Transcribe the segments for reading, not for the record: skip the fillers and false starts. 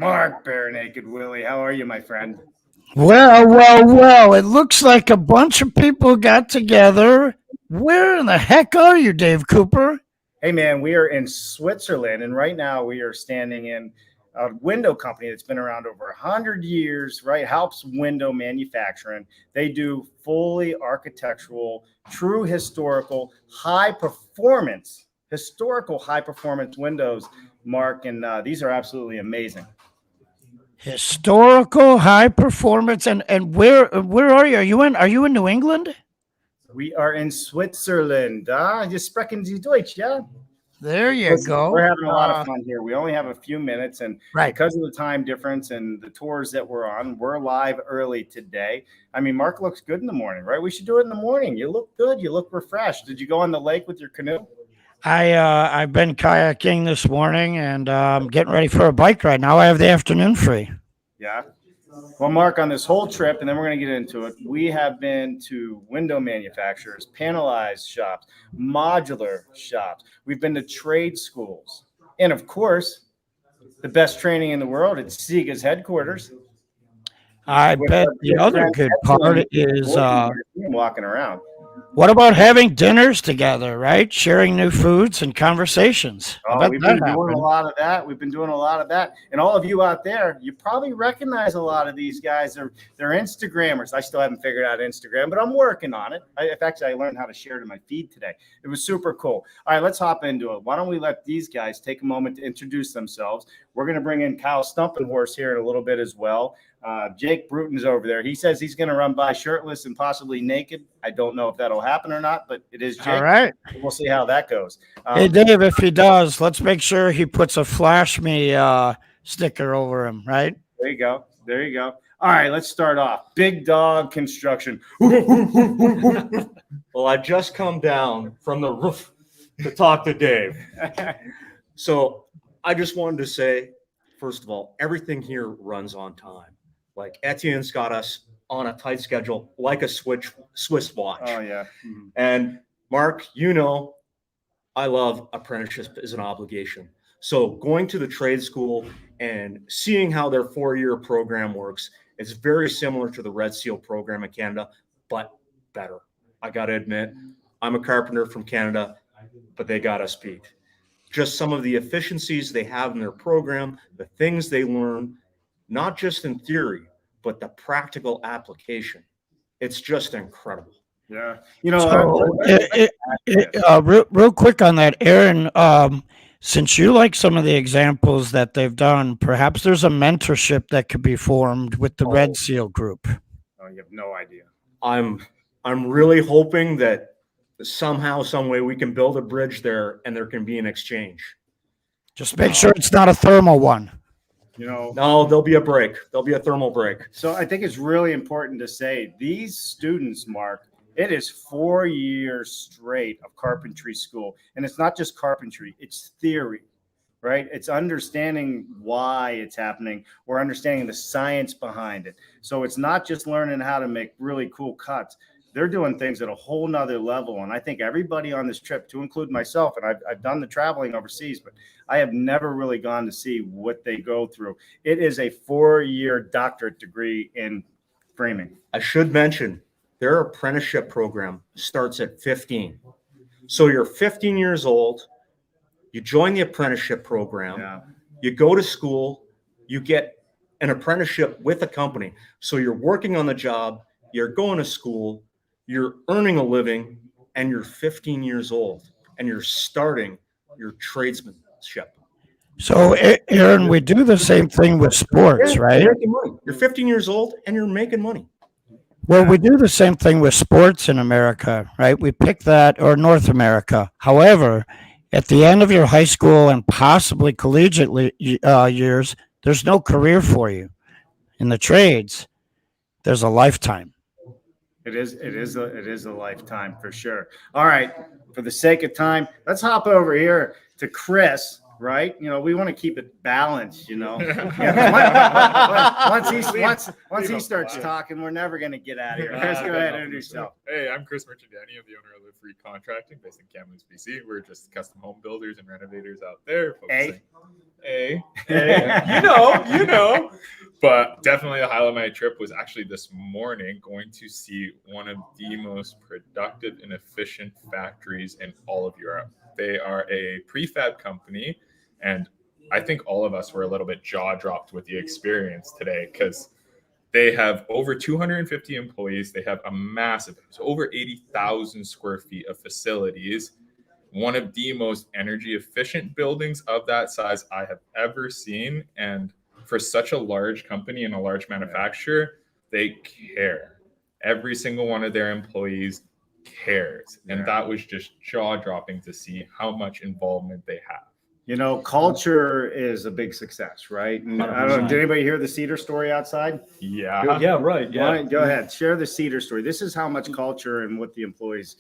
Mark Bare Naked Willie. How are you, my friend? Well. It looks like a bunch of people got together. Where in the heck are you, Dave Cooper? Hey, man, we are in Switzerland, and right now we are standing in a window company that's been around over 100 years, right? Haupt Window Manufacturing. They do fully architectural, true historical high performance windows, Mark, and these are absolutely amazing. Historical high performance, and where are you? Are you in New England? We are in Switzerland. You sprechen Sie Deutsch, yeah? There you Listen, we're go. having a lot of fun here. We only have a few minutes, and Right. because of the time difference and the tours that we're on, we're live early today. I mean, Mark looks good in the morning, right? We should do it in the morning. You look good. You look refreshed. Did you go on the lake with your canoe? I've been kayaking this morning, and I'm getting ready for a bike ride. Now I have the afternoon free. Yeah. Well, Mark, on this whole trip, and then we're going to get into it, we have been to window manufacturers, panelized shops, modular shops. We've been to trade schools. And of course, the best training in the world at Sega's headquarters. I bet the other good part is walking around. what about having dinners together, right? Sharing new foods and conversations. We've been doing a lot of that. And all of you out there, you probably recognize a lot of these guys. They're Instagrammers. I still haven't figured out Instagram, but I'm working on it. In fact, I learned how to share it in my feed today. It was super cool. All right, let's hop into it. Why don't we let these guys take a moment to introduce themselves? We're going to bring in Kyle Stumpenhorse here in a little bit as well. Jake Bruton's over there. He says he's going to run by shirtless and possibly naked. I don't know if that'll happen or not, but it is Jake. All right. We'll see how that goes. Hey, Dave, if he does, let's make sure he puts a flash me sticker over him, right? There you go. All right, let's start off. Big Dog Construction. Well, I just come down from the roof to talk to Dave. So I just wanted to say, first of all, everything here runs on time. Like Etienne's got us on a tight schedule, like a Swiss watch. Oh, yeah. Mm-hmm. And Mark, you know, I love apprenticeship as an obligation. So going to the trade school and seeing how their 4-year program works, it's very similar to the Red Seal program in Canada, but better. I got to admit, I'm a carpenter from Canada, but they got us beat. Just some of the efficiencies they have in their program, the things they learn, not just in theory, but the practical application. It's just incredible. Yeah. Real quick on that, Aaron, since you like some of the examples that they've done, perhaps there's a mentorship that could be formed with the Red Seal group. Oh, you have no idea. I'm really hoping that somehow, some way we can build a bridge there and there can be an exchange. Just make sure it's not a thermal one. No, there'll be a break. There'll be a thermal break. So I think it's really important to say these students, Mark, it is 4 years straight of carpentry school. And it's not just carpentry, it's theory, right? It's understanding why it's happening or understanding the science behind it. So it's not just learning how to make really cool cuts. They're doing things at a whole nother level. And I think everybody on this trip, to include myself, and I've done the traveling overseas, but I have never really gone to see what they go through. It is a 4-year doctorate degree in framing. I should mention their apprenticeship program starts at 15. So you're 15 years old, you join the apprenticeship program, You go to school, you get an apprenticeship with a company. So you're working on the job, you're going to school, you're earning a living, and you're 15 years old, and you're starting your tradesmanship. So, Aaron, we do the same thing with sports, right? You're making money. You're 15 years old, and you're making money. Well, we do the same thing with sports in America, right? We pick that, or North America. However, at the end of your high school and possibly collegiate years, there's no career for you. In the trades, there's a lifetime. It is a lifetime for sure. All right, for the sake of time, let's hop over here to Chris. right? You know, we want to keep it balanced, you know. Once he starts talking, we're never going to get out of here. Chris, go ahead and introduce yourself. Hey, I'm Chris Merchandani. I'm the owner of Live Free Contracting based in Kamloops, BC. We're just custom home builders and renovators out there. Hey, you know. But definitely a highlight of my trip was actually this morning going to see one of the most productive and efficient factories in all of Europe. They are a prefab company, and I think all of us were a little bit jaw dropped with the experience today because they have over 250 employees. They have a massive, over 80,000 square feet of facilities. One of the most energy efficient buildings of that size I have ever seen. And for such a large company and a large manufacturer, they care. Every single one of their employees cares. And that was just jaw dropping to see how much involvement they have. You know, culture is a big success, right? And I don't know, did anybody hear the Cedar story outside? Yeah. Yeah, right. Yeah. Right, go ahead. Share the Cedar story. This is how much culture and what the employees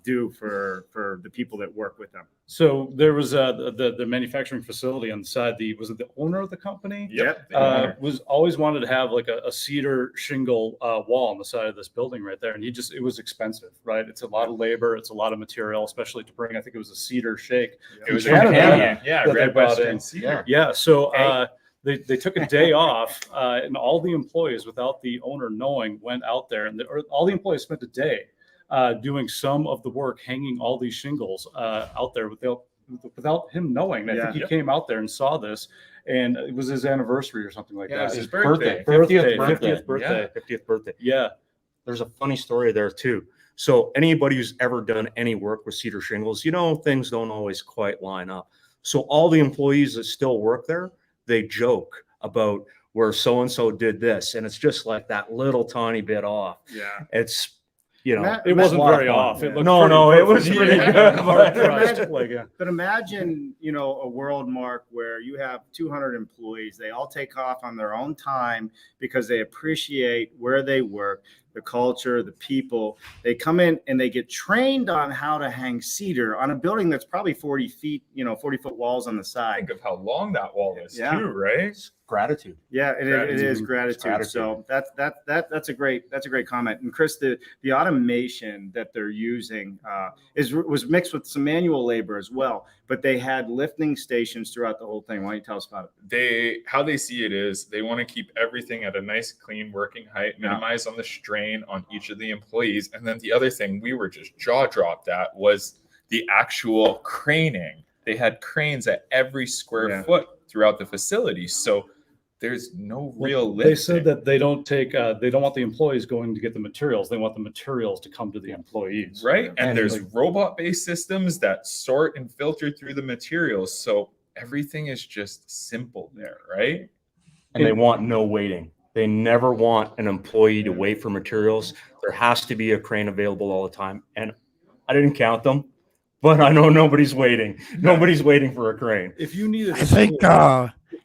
do for the people that work with them. So there was the manufacturing facility on the side. Was it the owner of the company? Yep. Was always wanted to have like a cedar shingle wall on the side of this building right there, and it was expensive, right? It's a lot of labor, it's a lot of material, especially to bring. I think it was a cedar shake. It was Canada, yeah, that they red brought Western in. cedar. Yeah. So they took a day off, and all the employees, without the owner knowing, went out there, and all the employees spent a day doing some of the work, hanging all these shingles out there without him knowing. I think he came out there and saw this, and it was his anniversary or something like that. His birthday. 50th birthday. 50th birthday. Yeah. There's a funny story there too. So anybody who's ever done any work with cedar shingles, you know, things don't always quite line up. So all the employees that still work there, they joke about where so-and-so did this. And it's just like that little tiny bit off. Yeah. It's, you know, It wasn't very off. It looked it was pretty good. But imagine, you know, a world, Mark, where you have 200 employees. They all take off on their own time because they appreciate where they work, the culture, the people. They come in and they get trained on how to hang cedar on a building that's probably 40 feet, 40-foot walls on the side. Think of how long that wall is too, right? Gratitude. Yeah, it is gratitude. So that's a great comment. And Chris, the automation that they're using was mixed with some manual labor as well, but they had lifting stations throughout the whole thing. Why don't you tell us about it? How they see it is they want to keep everything at a nice, clean working height, minimize on the strain on each of the employees. And then the other thing we were just jaw dropped at was the actual craning. They had cranes at every square foot throughout the facility. So there's no real lifting. They said that they don't want the employees going to get the materials. They want the materials to come to the employees. Right. And there's robot-based systems that sort and filter through the materials. So everything is just simple there, right? And they want no waiting. They never want an employee to wait for materials. There has to be a crane available all the time. And I didn't count them, but I know nobody's waiting. Nobody's waiting for a crane. If you needed, I think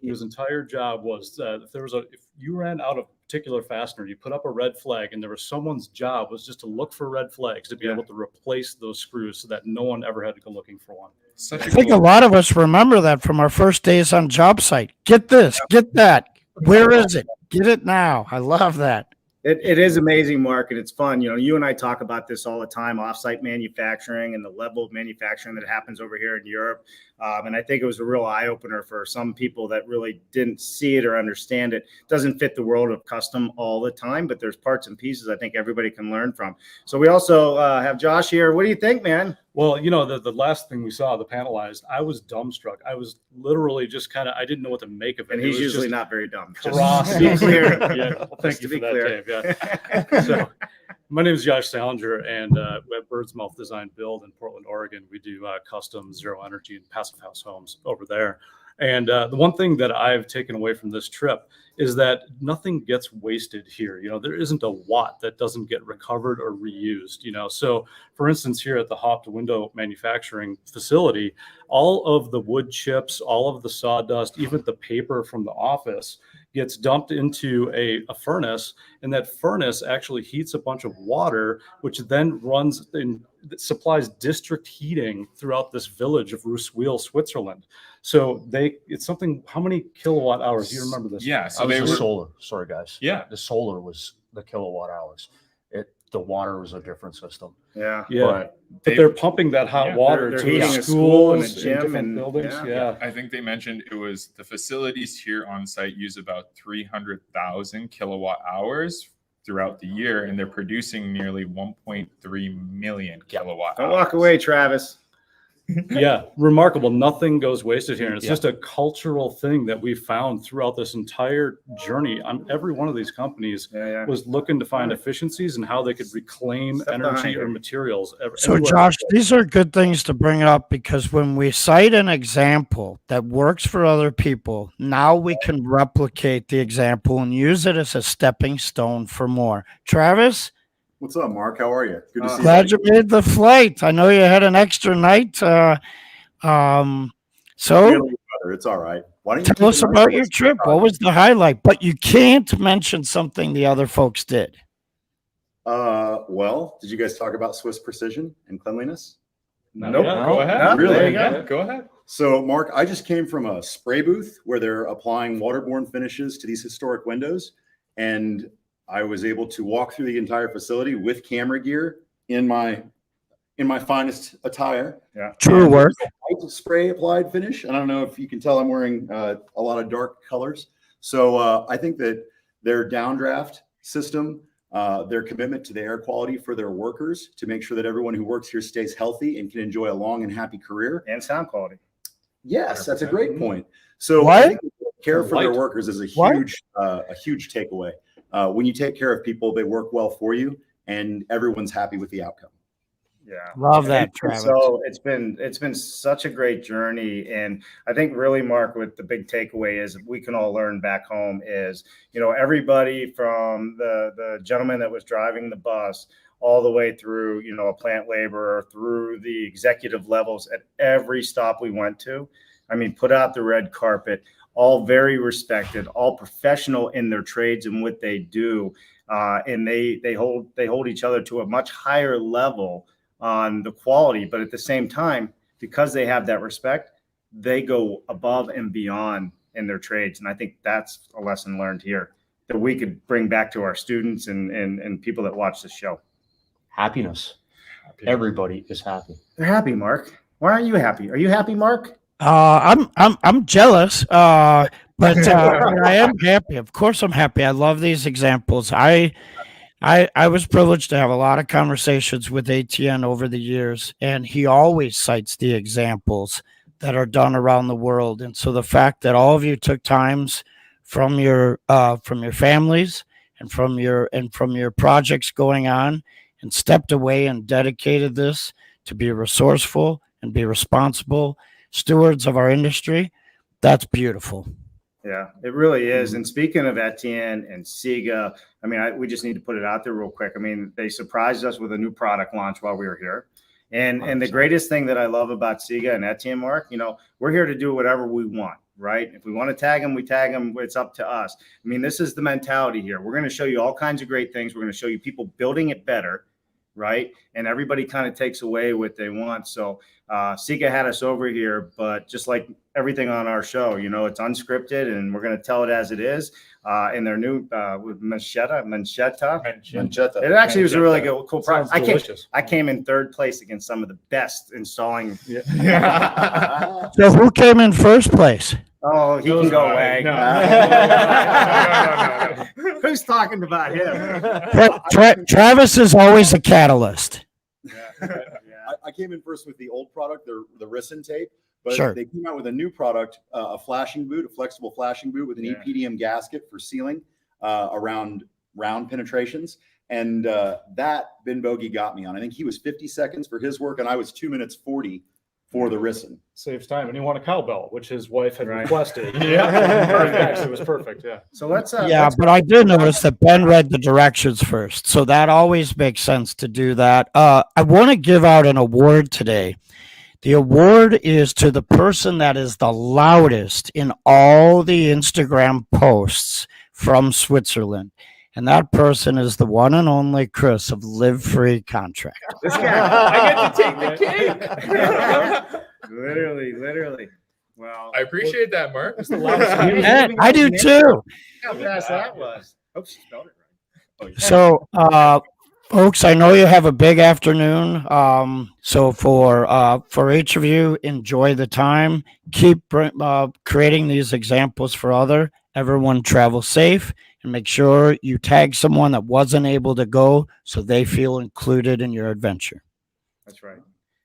his entire job was if you ran out of particular fastener, you put up a red flag, and there was someone's job was just to look for red flags to be able to replace those screws so that no one ever had to go looking for one. I think a lot of us remember that from our first days on job site. Get this, get that. Where is it? Get it now. I love that. It is amazing, Mark, and it's fun. You know, you and I talk about this all the time, offsite manufacturing and the level of manufacturing that happens over here in Europe. And I think it was a real eye-opener for some people that really didn't see it or understand it. It doesn't fit the world of custom all the time, but there's parts and pieces I think everybody can learn from. So we also have Josh here. What do you think, man? Well, you know, the last thing we saw, the panelized, I was dumbstruck. I was literally just I didn't know what to make of it. And he's usually not very dumb. Just to be clear. Yeah, well, thank you for that, Dave. Yeah. So, my name is Josh Salinger, and we have Bird's Mouth Design Build in Portland, Oregon. We do custom zero energy and passive house homes over there. And the one thing that I've taken away from this trip is that nothing gets wasted here. You know, there isn't a watt that doesn't get recovered or reused, you know. So, for instance, here at the Haupt window manufacturing facility, all of the wood chips, all of the sawdust, even the paper from the office gets dumped into a furnace, and that furnace actually heats a bunch of water, which then runs in that supplies district heating throughout this village of Wille, Switzerland. So it's something, how many kilowatt hours? Do you remember this? Yeah. So I was they the were, solar. Sorry, guys. yeah. The solar was the kilowatt hours. The water was a different system. Yeah. But they're pumping that hot Yeah, water they're to heating the a school and a schools gym different and- buildings. yeah. I think they mentioned it was the facilities here on site use about 300,000 kilowatt hours throughout the year, and they're producing nearly 1.3 million kilowatt Don't hours. walk away, Travis. Yeah, remarkable. Nothing goes wasted here. And it's Yeah. just a cultural thing that we found throughout this entire journey. On every one of these companies Yeah. was looking to find efficiencies and how they could reclaim Step behind energy or it. materials. So, everywhere. Josh, these are good things to bring up because when we cite an example that works for other people, now we can replicate the example and use it as a stepping stone for more. Travis, What's up, Mark? How are you? Good to see glad you. you made the flight. I know you had an extra night. So Really, brother, it's all right. Why don't you tell keep us it nice about and your let's trip. talk? What was the highlight? But you can't mention something the other folks did. Well, did you guys talk about Swiss precision and cleanliness? Nope. Go ahead. No, Really? there you go. Yeah, go ahead. So, Mark, I just came from a spray booth where they're applying waterborne finishes to these historic windows, and I was able to walk through the entire facility with camera gear in my finest attire. True And work. white spray applied finish. And I don't know if you can tell I'm wearing a lot of dark colors. So I think that their downdraft system, their commitment to the air quality for their workers to make sure that everyone who works here stays healthy and can enjoy a long and happy career. And sound quality. Yes, that's a 100%. great point. So What? I think care for their Light. workers is What? a huge takeaway. When you take care of people, they work well for you, and everyone's happy with the outcome. Yeah. Love that, It's been Travis. So it's been such a great journey, and I think really, Mark, what the big takeaway is we can all learn back home is, everybody from the gentleman that was driving the bus all the way through, a plant laborer, through the executive levels at every stop we went to. I mean, put out the red carpet, all very respected, all professional in their trades and what they do, and they hold each other to a much higher level on the quality, but at the same time, because they have that respect, they go above and beyond in their trades. And I think that's a lesson learned here that we could bring back to our students and people that watch the show. Happiness. Everybody is happy. They're happy, Mark. Why aren't you happy? Are you happy, Mark? I'm jealous, but I am happy. Of course, I'm happy. I love these examples. I was privileged to have a lot of conversations with ATN over the years, and he always cites the examples that are done around the world. And so the fact that all of you took times from your families and from your projects going on and stepped away and dedicated this to be resourceful and be responsible stewards of our industry, that's beautiful. Yeah, it really is. And speaking of Etienne and Siga, I mean, we just need to put it out there real quick. I mean, they surprised us with a new product launch while we were here. And the greatest thing that I love about Siga and Etienne, Mark, we're here to do whatever we want, right? If we want to tag them, we tag them. It's up to us. I mean, this is the mentality here. We're going to show you all kinds of great things. We're going to show you people building it better, right? And everybody kind of takes away what they want. So Siga had us over here, but just like everything on our show, it's unscripted and we're going to tell it as it is. In their new with Manchetta. It actually was a really cool product. I came in third place against some of the best installing. So who came in first place? Oh, he can go away. No. Who's talking about him? Travis is always a catalyst. I came in first with the old product, the Ricin tape, but Sure. they came out with a new product, a flashing boot, a flexible flashing boot with an EPDM gasket for sealing around round penetrations. And that Ben Bogey got me on. I think he was 50 seconds for his work, and I was 2 minutes 40 for the Ricin. Saves time, and he won a cowbell, which his wife had Right. requested. Yeah. It was perfect. Yeah. So let's But I did notice that Ben read the directions first, so that always makes sense to do that. I want to give out an award today. The award is to the person that is the loudest in all the Instagram posts from Switzerland. And that person is the one and only Chris of Live Free Contract. This guy. I get to take the cake. Literally. Well, I appreciate that, Mark. And I do too. how fast that was. Hope she spelled it right. So, folks, I know you have a big afternoon. So for each of you, enjoy the time. Keep creating these examples for everyone. Travel safe, and make sure you tag someone that wasn't able to go so they feel included in your adventure. That's right.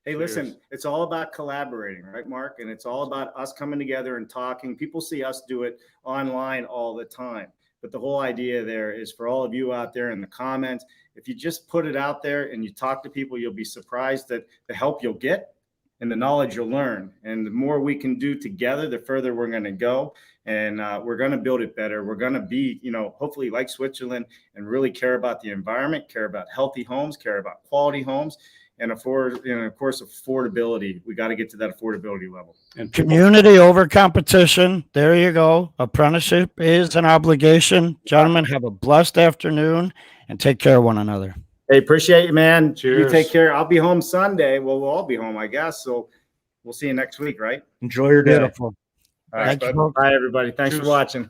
Hey, listen, it's all about collaborating, right, Mark? And it's all about us coming together and talking. People see us do it online all the time. But the whole idea there is for all of you out there in the comments, if you just put it out there and you talk to people, you'll be surprised at the help you'll get and the knowledge you'll learn. And the more we can do together, the further we're going to go. And we're going to build it better. We're going to be, hopefully like Switzerland, and really care about the environment, care about healthy homes, care about quality homes. And of course, affordability. We got to get to that affordability level. And Community over competition. There you go. Apprenticeship is an obligation. Gentlemen, have a blessed afternoon and take care of one another. Hey, appreciate you, man. Cheers. You take care. I'll be home Sunday. Well, we'll all be home, I guess. So we'll see you next week, right? Enjoy your day. Beautiful. All right. Thank you. Bye, everybody. Thanks for watching.